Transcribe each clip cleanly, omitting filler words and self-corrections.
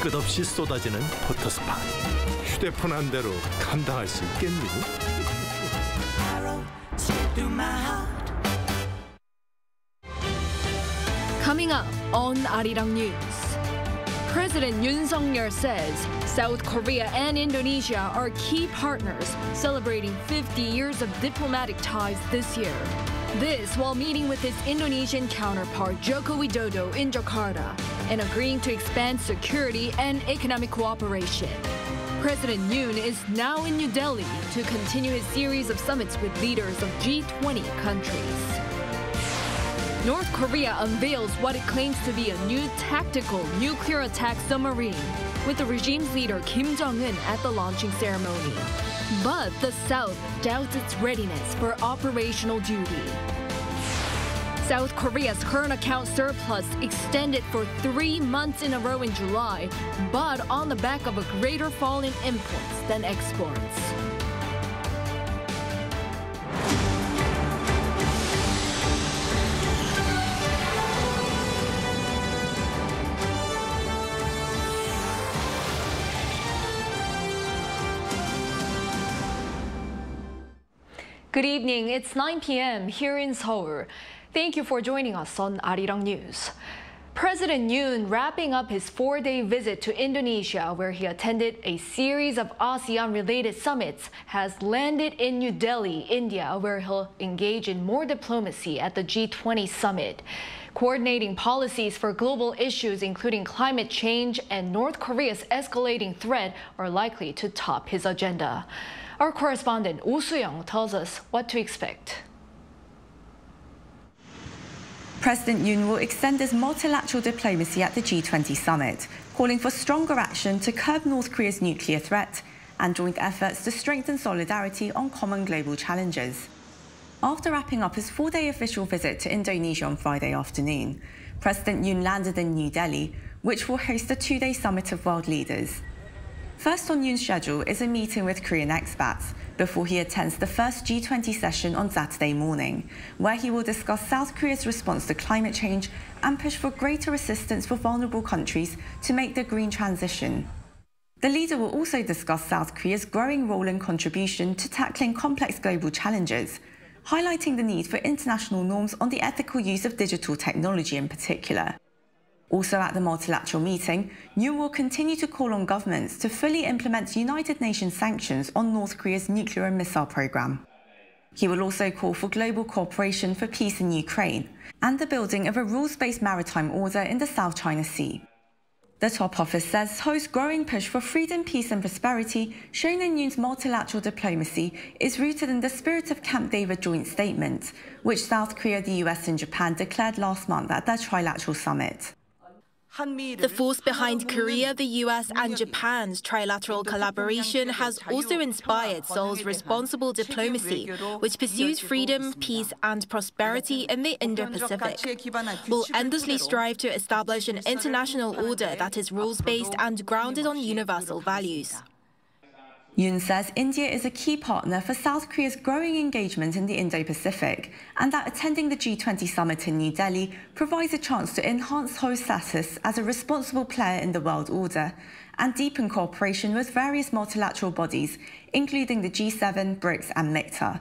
끝없이 쏟아지는 포토스팟. 휴대폰 한 대로 감당할 수 있겠니? Coming up on Arirang News, President Yoon says South Korea and Indonesia are key partners, celebrating 50 years of diplomatic ties this year. This while meeting with his Indonesian counterpart Joko Widodo in Jakarta and agreeing to expand security and economic cooperation. President Yoon is now in New Delhi to continue his series of summits with leaders of G20 countries. North Korea unveils what it claims to be a new tactical nuclear attack submarine, with the regime's leader Kim Jong-un at the launching ceremony. But the South doubts its readiness for operational duty. South Korea's current account surplus extended for 3 months in a row in July, but on the back of a greater fall in imports than exports. Good evening. It's 9 p.m. here in Seoul. Thank you for joining us on Arirang News. President Yoon wrapping up his 4-day visit to Indonesia, where he attended a series of ASEAN-related summits, has landed in New Delhi, India, where he'll engage in more diplomacy at the G20 Summit. Coordinating policies for global issues, including climate change and North Korea's escalating threat, are likely to top his agenda. Our correspondent Oh Soo-young tells us what to expect. President Yoon will extend his multilateral diplomacy at the G20 Summit, calling for stronger action to curb North Korea's nuclear threat and joint efforts to strengthen solidarity on common global challenges. After wrapping up his 4-day official visit to Indonesia on Friday afternoon, President Yoon landed in New Delhi, which will host a 2-day summit of world leaders. First on Yoon's schedule is a meeting with Korean expats before he attends the first G20 session on Saturday morning, where he will discuss South Korea's response to climate change and push for greater assistance for vulnerable countries to make the green transition. The leader will also discuss South Korea's growing role and contribution to tackling complex global challenges, highlighting the need for international norms on the ethical use of digital technology in particular. Also at the multilateral meeting, Yoon will continue to call on governments to fully implement United Nations sanctions on North Korea's nuclear and missile program. He will also call for global cooperation for peace in Ukraine and the building of a rules-based maritime order in the South China Sea. The top office says Seoul's growing push for freedom, peace and prosperity, shown in Yoon's multilateral diplomacy, is rooted in the spirit of Camp David joint statement, which South Korea, the US and Japan declared last month at their trilateral summit. The force behind Korea, the US and Japan's trilateral collaboration has also inspired Seoul's responsible diplomacy, which pursues freedom, peace and prosperity in the Indo-Pacific. Will endlessly strive to establish an international order that is rules-based and grounded on universal values. Yoon says India is a key partner for South Korea's growing engagement in the Indo-Pacific, and that attending the G20 summit in New Delhi provides a chance to enhance Seoul's status as a responsible player in the world order and deepen cooperation with various multilateral bodies, including the G7, BRICS and MICTA.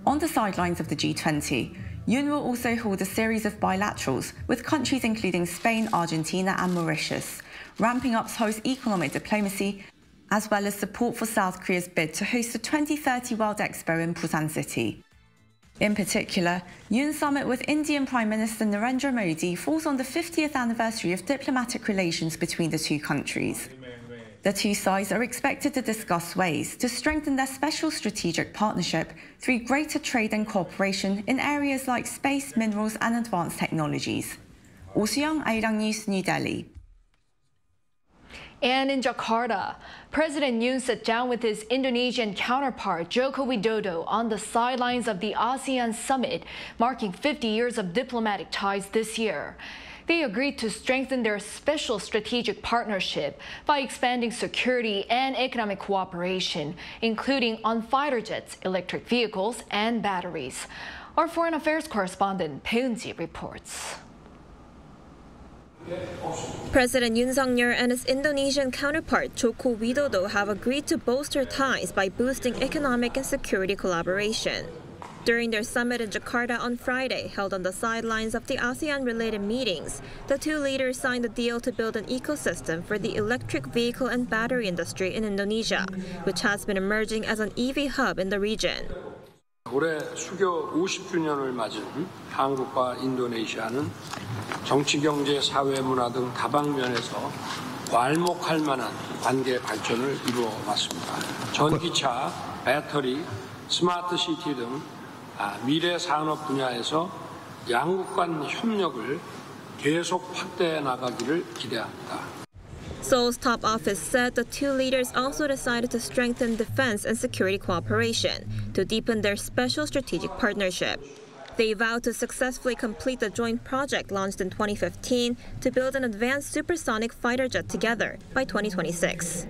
On the sidelines of the G20, Yoon will also hold a series of bilaterals with countries including Spain, Argentina and Mauritius, ramping up Seoul's economic diplomacy as well as support for South Korea's bid to host the 2030 World Expo in Busan City. In particular, Yoon's summit with Indian Prime Minister Narendra Modi falls on the 50th anniversary of diplomatic relations between the two countries. The two sides are expected to discuss ways to strengthen their special strategic partnership through greater trade and cooperation in areas like space, minerals and advanced technologies. Oh Soo-young, Arirang News, New Delhi. And in Jakarta, President Yoon sat down with his Indonesian counterpart Joko Widodo on the sidelines of the ASEAN Summit, marking 50 years of diplomatic ties this year. They agreed to strengthen their special strategic partnership by expanding security and economic cooperation, including on fighter jets, electric vehicles, and batteries. Our foreign affairs correspondent Peunji reports. President Yoon Suk-yeol and his Indonesian counterpart Joko Widodo have agreed to bolster ties by boosting economic and security collaboration. During their summit in Jakarta on Friday, held on the sidelines of the ASEAN-related meetings, the two leaders signed a deal to build an ecosystem for the electric vehicle and battery industry in Indonesia, which has been emerging as an EV hub in the region. 올해 수교 50주년을 맞은 한국과 인도네시아는 정치, 경제, 사회, 문화 등 다방면에서 괄목할 만한 관계 발전을 이루어 왔습니다. 전기차, 배터리, 스마트 시티 등 미래 산업 분야에서 양국 간 협력을 계속 확대해 나가기를 기대합니다. Seoul's top office said the two leaders also decided to strengthen defense and security cooperation to deepen their special strategic partnership. They vowed to successfully complete the joint project launched in 2015 to build an advanced supersonic fighter jet together by 2026.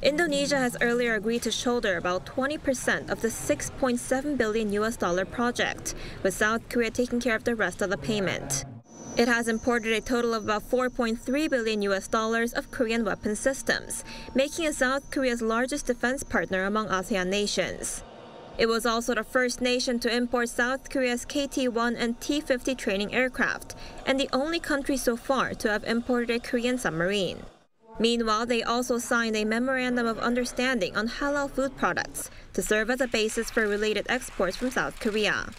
Indonesia has earlier agreed to shoulder about 20% of the $6.7 billion project, with South Korea taking care of the rest of the payment. It has imported a total of about $4.3 billion of Korean weapon systems, making it South Korea's largest defense partner among ASEAN nations. It was also the first nation to import South Korea's KT-1 and T-50 training aircraft, and the only country so far to have imported a Korean submarine. Meanwhile, they also signed a memorandum of understanding on halal food products to serve as a basis for related exports from South Korea.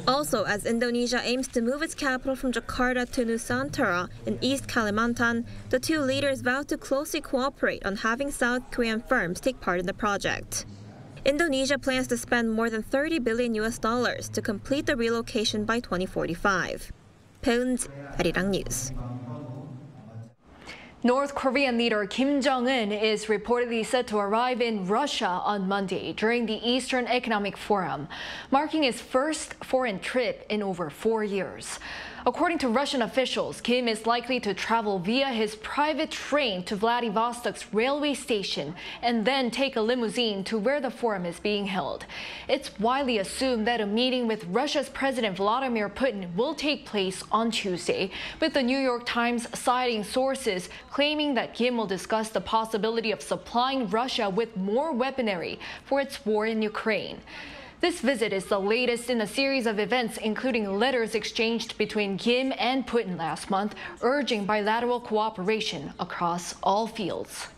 Also, as Indonesia aims to move its capital from Jakarta to Nusantara in East Kalimantan, the two leaders vowed to closely cooperate on having South Korean firms take part in the project. Indonesia plans to spend more than $30 billion to complete the relocation by 2045. Peunji, Arirang News. North Korean leader Kim Jong-un is reportedly set to arrive in Russia on Monday during the Eastern Economic Forum, marking his first foreign trip in over 4 years. According to Russian officials, Kim is likely to travel via his private train to Vladivostok's railway station and then take a limousine to where the forum is being held. It's widely assumed that a meeting with Russia's President Vladimir Putin will take place on Tuesday, with the New York Times citing sources claiming that Kim will discuss the possibility of supplying Russia with more weaponry for its war in Ukraine. This visit is the latest in a series of events, including letters exchanged between Kim and Putin last month, urging bilateral cooperation across all fields.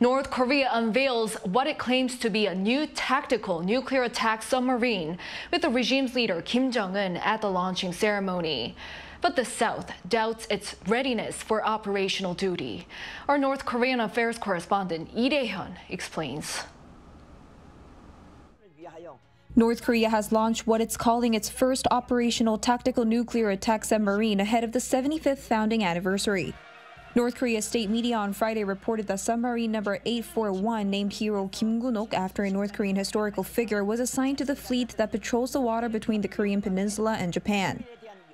North Korea unveils what it claims to be a new tactical nuclear attack submarine, with the regime's leader Kim Jong-un at the launching ceremony. But the South doubts its readiness for operational duty. Our North Korean affairs correspondent Lee Dae-hyun explains. North Korea has launched what it's calling its first operational tactical nuclear attack submarine ahead of the 75th founding anniversary. North Korea's state media on Friday reported that submarine number 841, named hero Kim Jungkook after a North Korean historical figure, was assigned to the fleet that patrols the water between the Korean peninsula and Japan.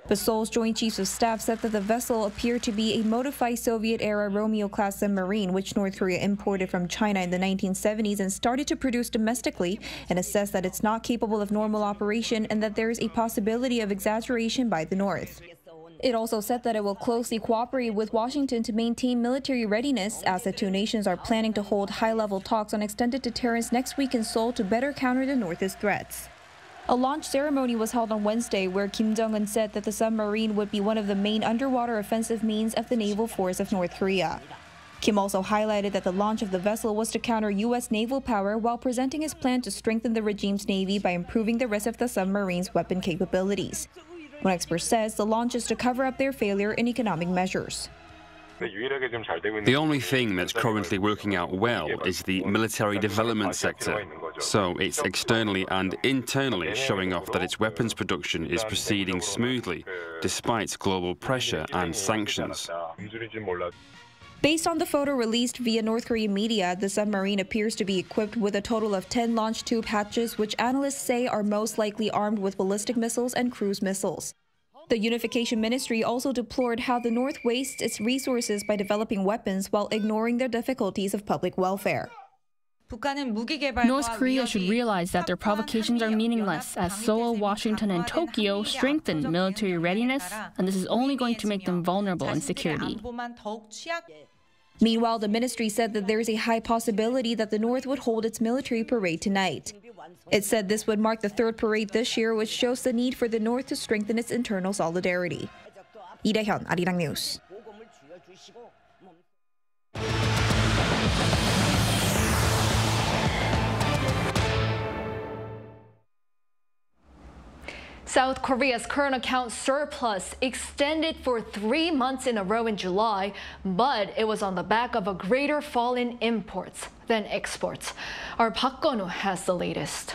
But Seoul's Joint Chiefs of Staff said that the vessel appeared to be a modified Soviet-era Romeo-class submarine, which North Korea imported from China in the 1970s and started to produce domestically, and assessed that it's not capable of normal operation and that there is a possibility of exaggeration by the North. It also said that it will closely cooperate with Washington to maintain military readiness, as the two nations are planning to hold high-level talks on extended deterrence next week in Seoul to better counter the North's threats. A launch ceremony was held on Wednesday, where Kim Jong-un said that the submarine would be one of the main underwater offensive means of the naval force of North Korea. Kim also highlighted that the launch of the vessel was to counter U.S. naval power, while presenting his plan to strengthen the regime's navy by improving the rest of the submarine's weapon capabilities. One expert says the launch is to cover up their failure in economic measures. The only thing that's currently working out well is the military development sector. So it's externally and internally showing off that its weapons production is proceeding smoothly, despite global pressure and sanctions. Based on the photo released via North Korean media, the submarine appears to be equipped with a total of 10 launch tube hatches, which analysts say are most likely armed with ballistic missiles and cruise missiles. The Unification Ministry also deplored how the North wastes its resources by developing weapons while ignoring the difficulties of public welfare. North Korea should realize that their provocations are meaningless, as Seoul, Washington, and Tokyo strengthen military readiness, and this is only going to make them vulnerable in security. Meanwhile, the ministry said that there is a high possibility that the North would hold its military parade tonight. It said this would mark the third parade this year, which shows the need for the North to strengthen its internal solidarity. Lee Dae-hyun, Arirang News. South Korea's current account surplus extended for 3 months in a row in July, but it was on the back of a greater fall in imports than exports. Our Park Gun-woo has the latest.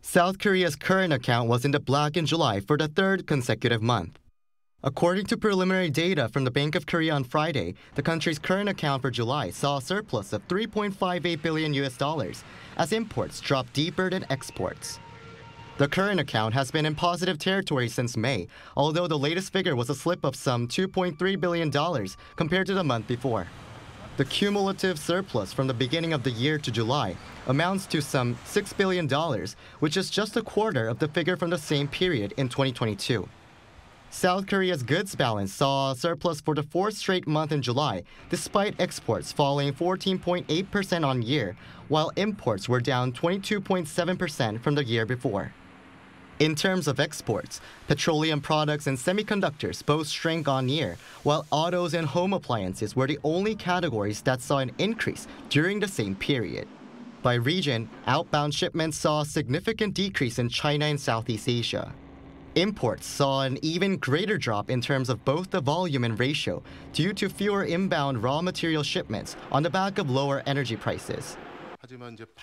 South Korea's current account was in the black in July for the third consecutive month. According to preliminary data from the Bank of Korea on Friday, the country's current account for July saw a surplus of $3.58 billion as imports dropped deeper than exports. The current account has been in positive territory since May, although the latest figure was a slip of some $2.3 billion compared to the month before. The cumulative surplus from the beginning of the year to July amounts to some $6 billion, which is just a quarter of the figure from the same period in 2022. South Korea's goods balance saw a surplus for the fourth straight month in July, despite exports falling 14.8% on year, while imports were down 22.7% from the year before. In terms of exports, petroleum products and semiconductors both shrank on year, while autos and home appliances were the only categories that saw an increase during the same period. By region, outbound shipments saw a significant decrease in China and Southeast Asia. Imports saw an even greater drop in terms of both the volume and ratio due to fewer inbound raw material shipments on the back of lower energy prices.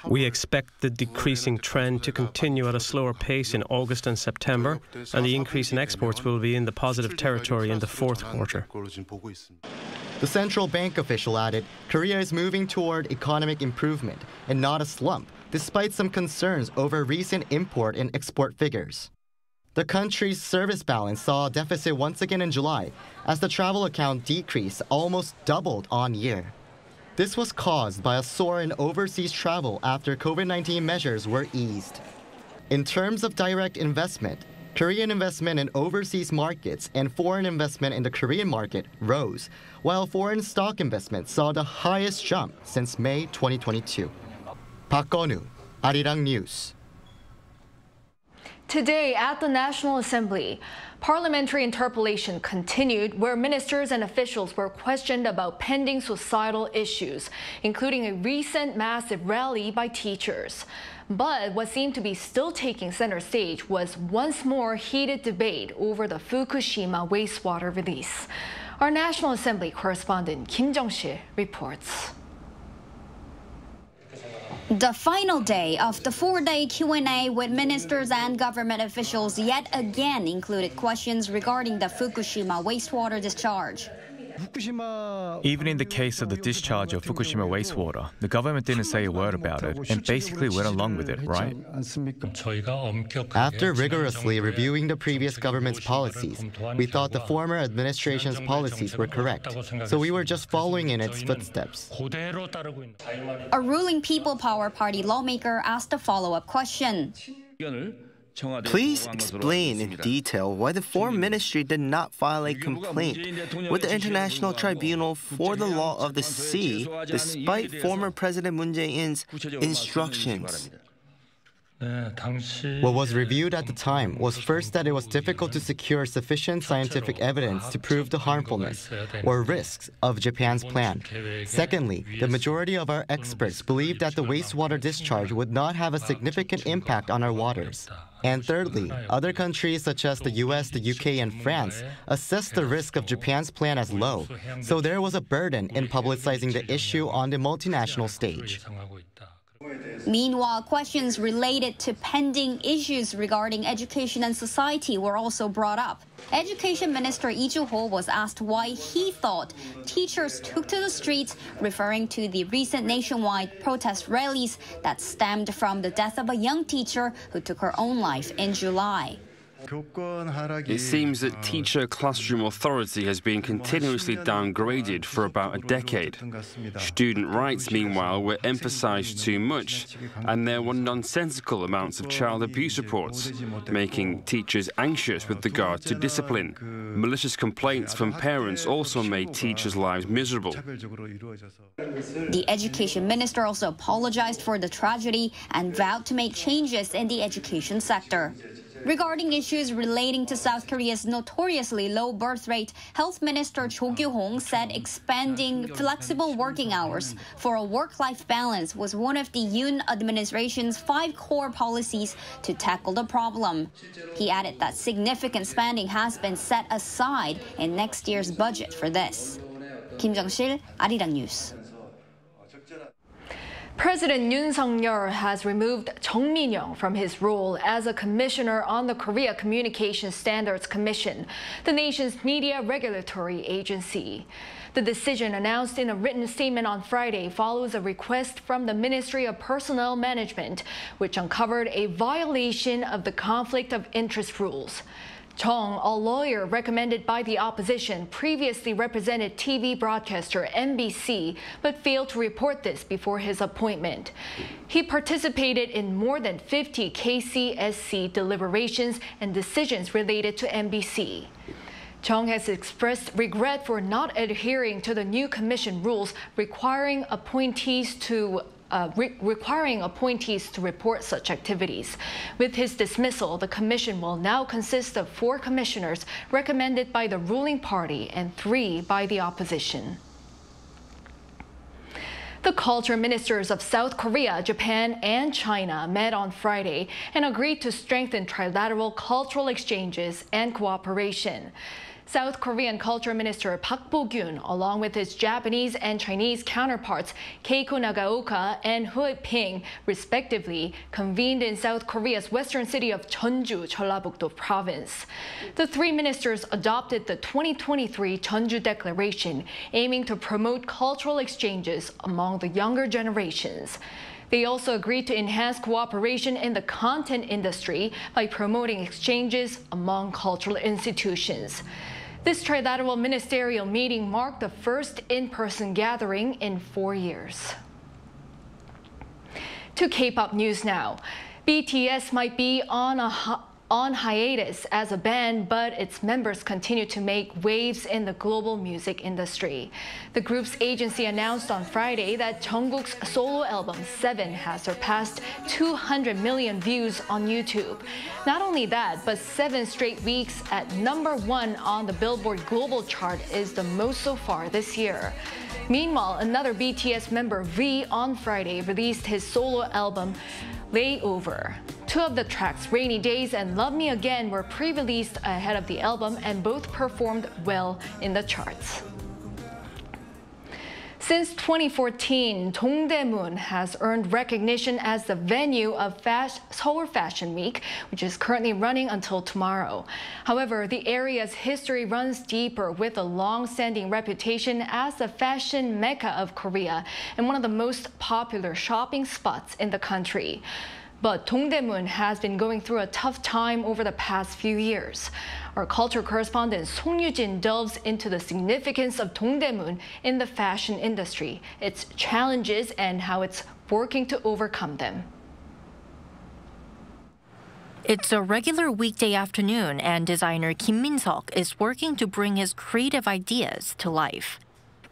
We expect the decreasing trend to continue at a slower pace in August and September, and the increase in exports will be in the positive territory in the fourth quarter. The central bank official added, Korea is moving toward economic improvement and not a slump, despite some concerns over recent import and export figures. The country's service balance saw a deficit once again in July, as the travel account decrease almost doubled on year. This was caused by a soar in overseas travel after COVID-19 measures were eased. In terms of direct investment, Korean investment in overseas markets and foreign investment in the Korean market rose, while foreign stock investment saw the highest jump since May 2022. Park Gun-woo, Arirang News. Today at the National Assembly, parliamentary interpellation continued, where ministers and officials were questioned about pending societal issues, including a recent massive rally by teachers. But what seemed to be still taking center stage was once more heated debate over the Fukushima wastewater release. Our National Assembly correspondent Kim Jong-un reports. The final day of the four-day Q&A with ministers and government officials yet again included questions regarding the Fukushima wastewater discharge. Even in the case of the discharge of Fukushima wastewater, the government didn't say a word about it and basically went along with it, right? After rigorously reviewing the previous government's policies, we thought the former administration's policies were correct, so we were just following in its footsteps. A ruling People Power Party lawmaker asked a follow-up question. Please explain in detail why the Foreign Ministry did not file a complaint with the International Tribunal for the Law of the Sea, despite former President Moon Jae-in's instructions. What was reviewed at the time was first that it was difficult to secure sufficient scientific evidence to prove the harmfulness or risks of Japan's plan. Secondly, the majority of our experts believed that the wastewater discharge would not have a significant impact on our waters. And thirdly, other countries such as the US, the UK, and France assessed the risk of Japan's plan as low, so there was a burden in publicizing the issue on the multinational stage. Meanwhile, questions related to pending issues regarding education and society were also brought up. Education Minister Lee Joo-ho was asked why he thought teachers took to the streets, referring to the recent nationwide protest rallies that stemmed from the death of a young teacher who took her own life in July. It seems that teacher classroom authority has been continuously downgraded for about a decade. Student rights, meanwhile, were emphasized too much, and there were nonsensical amounts of child abuse reports, making teachers anxious with regard to discipline. Malicious complaints from parents also made teachers' lives miserable. The education minister also apologized for the tragedy and vowed to make changes in the education sector. Regarding issues relating to South Korea's notoriously low birth rate, Health Minister Jungkook said expanding flexible working hours for a work-life balance was one of the Yoon administration's 5 core policies to tackle the problem. He added that significant spending has been set aside in next year's budget for this. Kim Jong-sil, Arirang News. President Yoon has removed Chung Min-young from his role as a commissioner on the Korea Communications Standards Commission, the nation's media regulatory agency. The decision, announced in a written statement on Friday, follows a request from the Ministry of Personnel Management, which uncovered a violation of the conflict of interest rules. Chung, a lawyer recommended by the opposition, previously represented TV broadcaster MBC, but failed to report this before his appointment. He participated in more than 50 KCSC deliberations and decisions related to MBC. Chung has expressed regret for not adhering to the new commission rules requiring appointees to report such activities. With his dismissal, the commission will now consist of 4 commissioners recommended by the ruling party and 3 by the opposition. The culture ministers of South Korea, Japan, and China met on Friday and agreed to strengthen trilateral cultural exchanges and cooperation. South Korean Culture Minister Park Bo-gyun, along with his Japanese and Chinese counterparts Keiko Nagaoka and Hu Ping, respectively, convened in South Korea's western city of Jeonju, Jeollabuk-do Province. The 3 ministers adopted the 2023 Jeonju Declaration, aiming to promote cultural exchanges among the younger generations. They also agreed to enhance cooperation in the content industry by promoting exchanges among cultural institutions. This trilateral ministerial meeting marked the first in-person gathering in 4 years. To K-pop news now. BTS might be on hiatus as a band, but its members continue to make waves in the global music industry. The group's agency announced on Friday that Jungkook's solo album 7 has surpassed 200 million views on YouTube. Not only that, but 7 straight weeks at #1 on the Billboard Global chart is the most so far this year. Meanwhile, another BTS member, V, on Friday released his solo album Layover. 2 of the tracks, Rainy Days and Love Me Again, were pre-released ahead of the album and both performed well in the charts. Since 2014, Dongdaemun has earned recognition as the venue of Seoul Fashion Week, which is currently running until tomorrow. However, the area's history runs deeper, with a long-standing reputation as the fashion mecca of Korea and one of the most popular shopping spots in the country. But Dongdaemun has been going through a tough time over the past few years. Our culture correspondent Song Yu-jin delves into the significance of Dongdaemun in the fashion industry, its challenges, and how it's working to overcome them. It's a regular weekday afternoon, and designer Kim Min-seok is working to bring his creative ideas to life.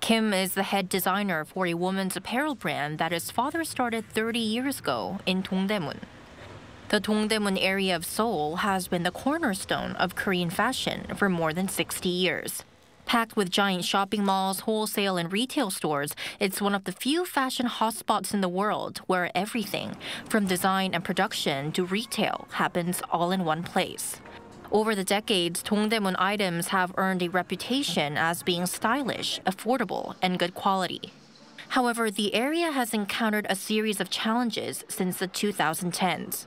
Kim is the head designer for a women's apparel brand that his father started 30 years ago in Dongdaemun. The Dongdaemun area of Seoul has been the cornerstone of Korean fashion for more than 60 years. Packed with giant shopping malls, wholesale, and retail stores, it's one of the few fashion hotspots in the world where everything, from design and production to retail, happens all in one place. Over the decades, Dongdaemun items have earned a reputation as being stylish, affordable, and good quality. However, the area has encountered a series of challenges since the 2010s.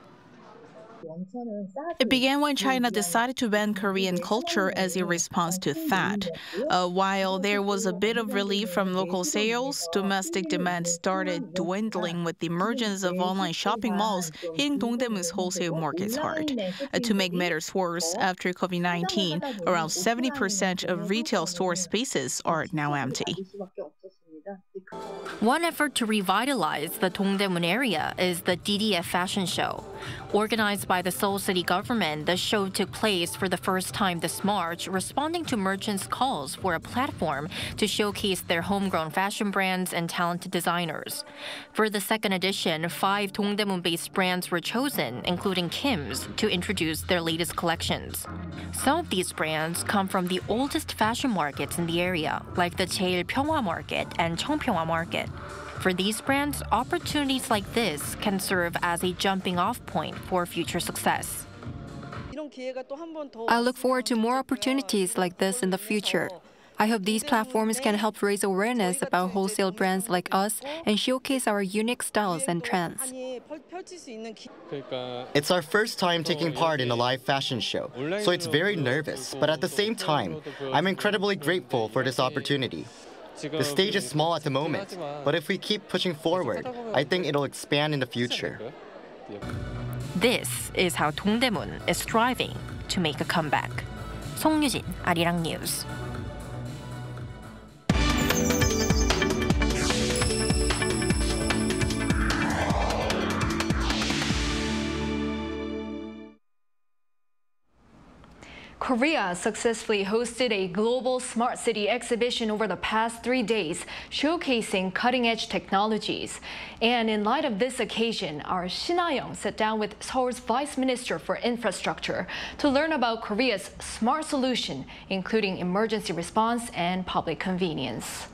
It began when China decided to ban Korean culture as a response to that. While there was a bit of relief from local sales, domestic demand started dwindling with the emergence of online shopping malls hitting Dongdaemun's wholesale markets hard. To make matters worse, after COVID-19, around 70% of retail store spaces are now empty. One effort to revitalize the Dongdaemun area is the DDF Fashion Show. Organized by the Seoul city government, the show took place for the first time this March, responding to merchants' calls for a platform to showcase their homegrown fashion brands and talented designers. For the second edition, 5 Dongdaemun-based brands were chosen, including Kim's, to introduce their latest collections. Some of these brands come from the oldest fashion markets in the area, like the Jeil Pyeonghwa Market and Cheongpyeonghwa Market. For these brands, opportunities like this can serve as a jumping-off point for future success. I look forward to more opportunities like this in the future. I hope these platforms can help raise awareness about wholesale brands like us and showcase our unique styles and trends. It's our first time taking part in a live fashion show, so it's very nervous, but at the same time, I'm incredibly grateful for this opportunity. The stage is small at the moment, but if we keep pushing forward, I think it'll expand in the future. This is how Dongdaemun is striving to make a comeback. 송유진, Arirang News. Korea successfully hosted a global smart city exhibition over the past 3 days, showcasing cutting-edge technologies. And in light of this occasion, our Shin Ha-young sat down with Seoul's Vice Minister for Infrastructure to learn about Korea's smart solution, including emergency response and public convenience.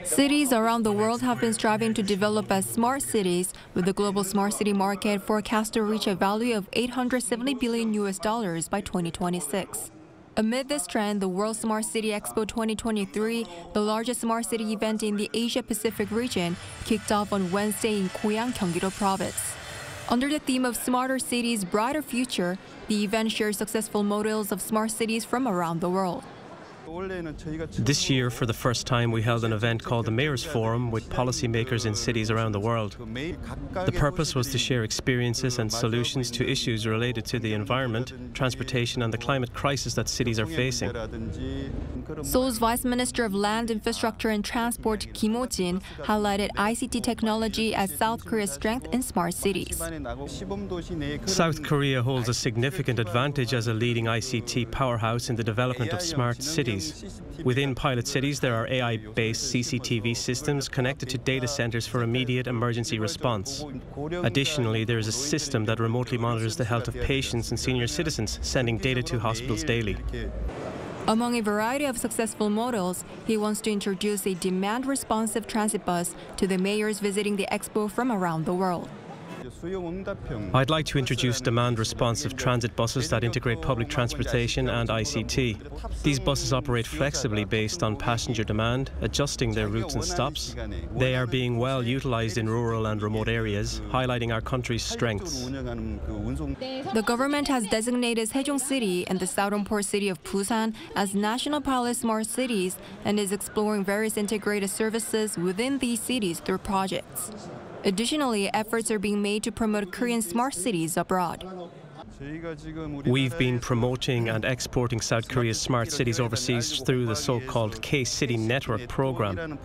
Cities around the world have been striving to develop as smart cities, with the global smart city market forecast to reach a value of $870 billion by 2026. Amid this trend, the World Smart City Expo 2023, the largest smart city event in the Asia-Pacific region, kicked off on Wednesday in Goyang, Gyeonggi-do Province. Under the theme of Smarter Cities, Brighter Future, the event shares successful models of smart cities from around the world. This year, for the first time, we held an event called the Mayor's Forum with policymakers in cities around the world. The purpose was to share experiences and solutions to issues related to the environment, transportation and the climate crisis that cities are facing. Seoul's Vice Minister of Land, Infrastructure and Transport, Kim Ho-jin, highlighted ICT technology as South Korea's strength in smart cities. South Korea holds a significant advantage as a leading ICT powerhouse in the development of smart cities. Within pilot cities, there are AI-based CCTV systems connected to data centers for immediate emergency response. Additionally, there is a system that remotely monitors the health of patients and senior citizens, sending data to hospitals daily. Among a variety of successful models, he wants to introduce a demand-responsive transit bus to the mayors visiting the expo from around the world. I'd like to introduce demand-responsive transit buses that integrate public transportation and ICT. These buses operate flexibly based on passenger demand, adjusting their routes and stops. They are being well utilized in rural and remote areas, highlighting our country's strengths. The government has designated Sejong City and the southern port city of Busan as national pilot smart cities and is exploring various integrated services within these cities through projects. Additionally, efforts are being made to promote Korean smart cities abroad. We've been promoting and exporting South Korea's smart cities overseas through the so-called K-City Network program.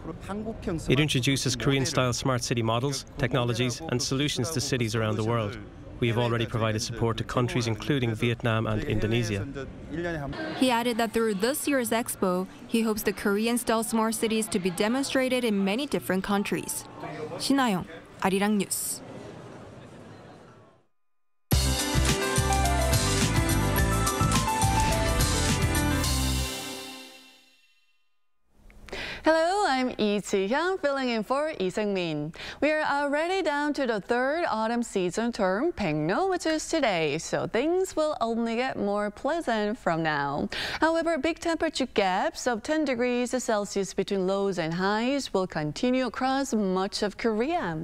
It introduces Korean-style smart city models, technologies and solutions to cities around the world. We have already provided support to countries including Vietnam and Indonesia. He added that through this year's expo, he hopes the Korean-style smart cities to be demonstrated in many different countries. Shin Ha-young, Arirang News. Hello, I'm Lee Ji-hyun filling in for Lee Seung-min. We are already down to the third autumn season term, Baekno, which is today, so things will only get more pleasant from now. However, big temperature gaps of 10 degrees Celsius between lows and highs will continue across much of Korea.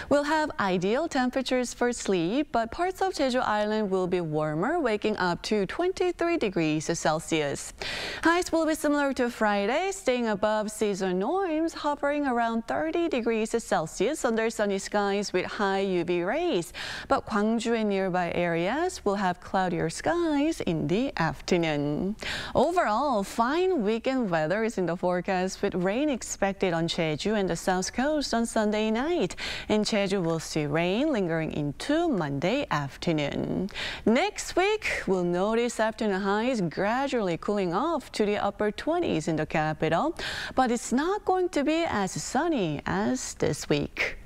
We'll have ideal temperatures for sleep, but parts of Jeju Island will be warmer, waking up to 23 degrees Celsius. Highs will be similar to Friday, staying above season norms, hovering around 30 degrees Celsius under sunny skies with high UV rays. But Gwangju and nearby areas will have cloudier skies in the afternoon. Overall, fine weekend weather is in the forecast with rain expected on Jeju and the south coast on Sunday night. And Jeju will see rain lingering into Monday afternoon. Next week, we'll notice afternoon highs gradually cooling off to the upper 20s in the capital, but it's not going to be as sunny as this week.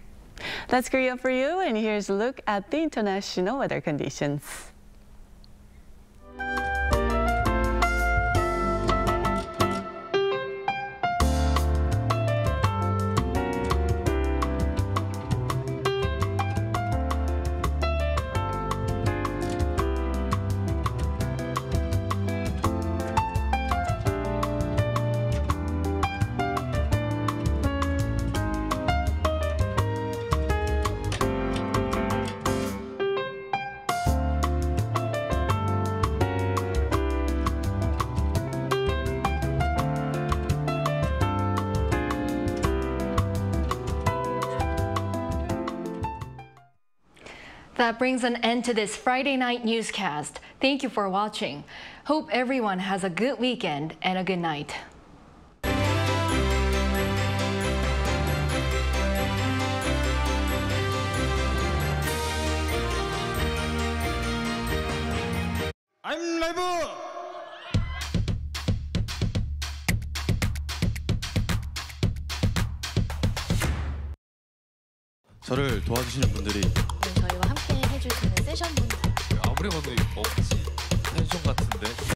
That's Korea for you, and here's a look at the international weather conditions. That brings an end to this Friday night newscast. Thank you for watching. Hope everyone has a good weekend and a good night. I'm Layover! 저를 도와주시는 분들이 저희와 함께 해주시는 세션분들 아무리 봐도 없지 펜션 같은데